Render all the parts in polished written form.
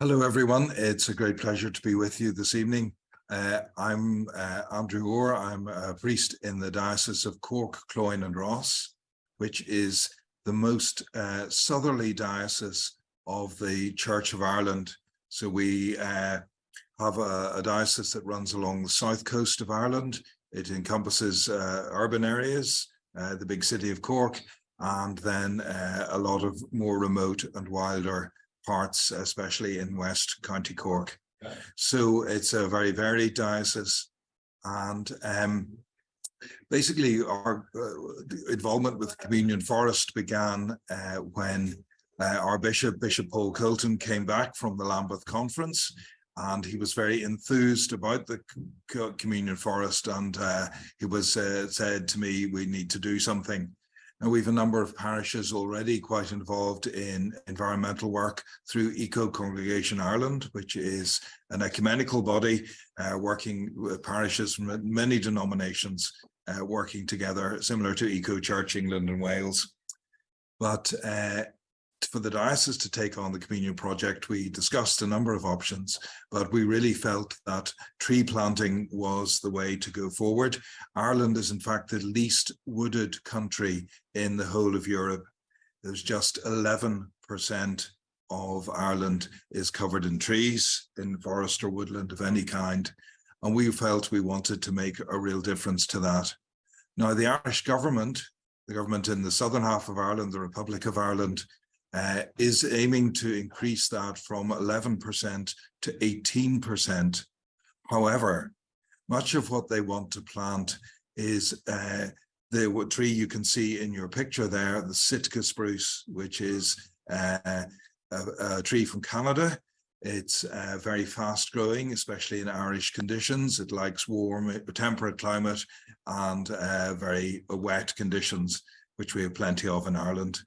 Hello, everyone. It's a great pleasure to be with you this evening. I'm Andrew Orr. I'm a priest in the Diocese of Cork, Cloyne and Ross, which is the most southerly diocese of the Church of Ireland. So we have a diocese that runs along the south coast of Ireland. It encompasses urban areas, the big city of Cork, and then a lot of more remote and wilder parts, especially in West County Cork. So it's a very varied diocese, and basically our involvement with Communion Forest began when our Bishop Paul Coulton, came back from the Lambeth Conference, and he was very enthused about the Communion Forest, and he was said to me, we need to do something. And we have a number of parishes already quite involved in environmental work through Eco Congregation Ireland, which is an ecumenical body working with parishes from many denominations working together, similar to Eco Church England and Wales. But for the diocese to take on the Communion project, we discussed a number of options, but we really felt that tree planting was the way to go forward. Ireland is in fact the least wooded country in the whole of Europe. There's just 11% of Ireland is covered in trees, in forest or woodland of any kind, and we felt we wanted to make a real difference to that. Now, the Irish government, the government in the southern half of Ireland, the Republic of Ireland, is aiming to increase that from 11% to 18%. However, much of what they want to plant is the tree you can see in your picture there, the Sitka spruce, which is a tree from Canada. It's very fast growing, especially in Irish conditions. It likes warm, temperate climate and very wet conditions, which we have plenty of in Ireland.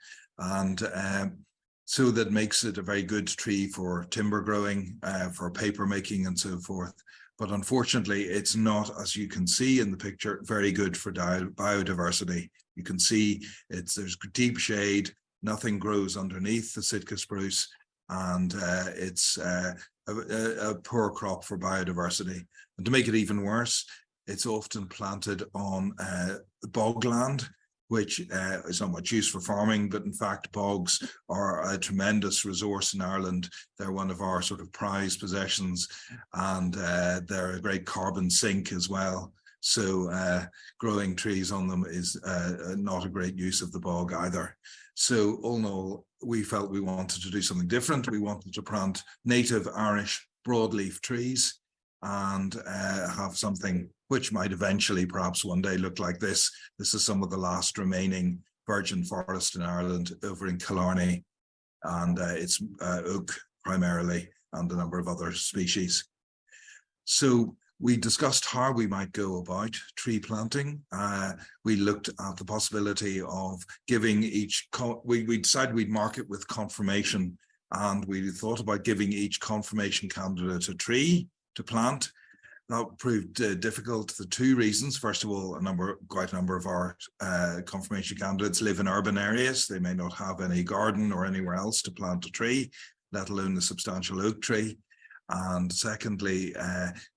And so that makes it a very good tree for timber growing, for paper making and so forth. But unfortunately, it's not, as you can see in the picture, very good for biodiversity. You can see there's deep shade, nothing grows underneath the Sitka spruce, and it's a poor crop for biodiversity. And to make it even worse, it's often planted on bogland, which is not much use for farming, but in fact, bogs are a tremendous resource in Ireland. They're one of our sort of prized possessions, and they're a great carbon sink as well. So growing trees on them is not a great use of the bog either. So all in all, we felt we wanted to do something different. We wanted to plant native Irish broadleaf trees and have something which might eventually, perhaps one day, look like this. This is some of the last remaining virgin forest in Ireland over in Killarney, and it's oak primarily, and a number of other species. So we discussed how we might go about tree planting. We looked at the possibility of giving each, we decided we'd mark it with confirmation, and we thought about giving each confirmation candidate a tree to plant. That proved difficult for two reasons. First of all, quite a number of our confirmation candidates live in urban areas. They may not have any garden or anywhere else to plant a tree, let alone a substantial oak tree. And secondly,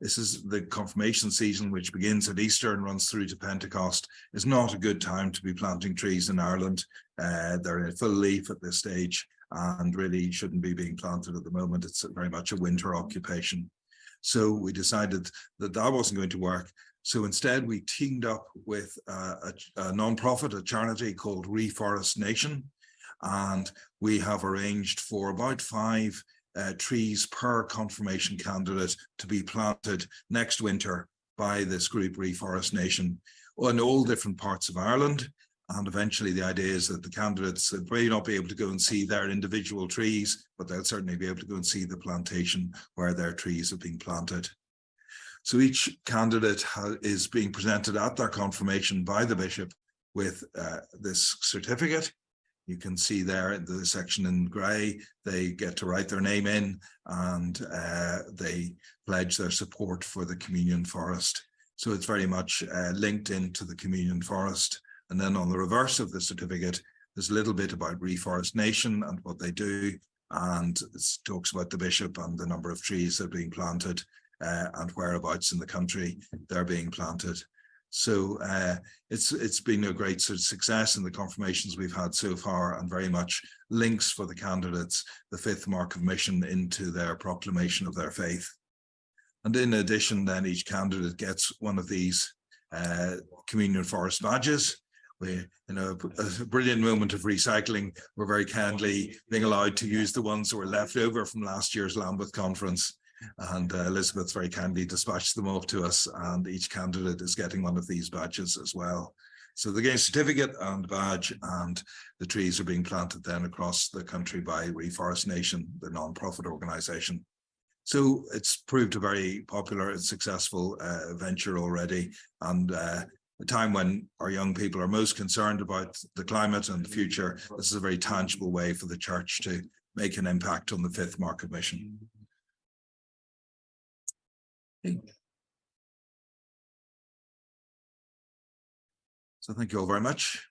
this is the confirmation season, which begins at Easter and runs through to Pentecost. Is not a good time to be planting trees in Ireland. They're in full leaf at this stage and really shouldn't be being planted at the moment. It's very much a winter occupation. So we decided that that wasn't going to work. So instead, we teamed up with a non-profit, a charity called Reforest Nation, and we have arranged for about 5 trees per confirmation candidate to be planted next winter by this group, Reforest Nation, in all different parts of Ireland. And eventually the idea is that the candidates may not be able to go and see their individual trees, but they'll certainly be able to go and see the plantation where their trees have been planted. So each candidate is being presented at their confirmation by the bishop with this certificate. You can see there in the section in grey, they get to write their name in, and they pledge their support for the Communion Forest. So it's very much linked into the Communion Forest. And then on the reverse of the certificate, there's a little bit about Reforest Nation and what they do, and it talks about the bishop and the number of trees that are being planted and whereabouts in the country they're being planted. So it's been a great sort of success in the confirmations we've had so far, and very much links for the candidates the fifth mark of mission into their proclamation of their faith. And in addition, then each candidate gets one of these Communion Forest badges. We, in a brilliant moment of recycling, we're very kindly being allowed to use the ones that were left over from last year's Lambeth conference. And Elizabeth very kindly dispatched them off to us, and each candidate is getting one of these badges as well. So they get a certificate and badge, and the trees are being planted then across the country by Reforest Nation, the non-profit organisation. So it's proved a very popular and successful venture already, and a time when our young people are most concerned about the climate and the future. This is a very tangible way for the church to make an impact on the fifth mark of mission. Okay. So thank you all very much.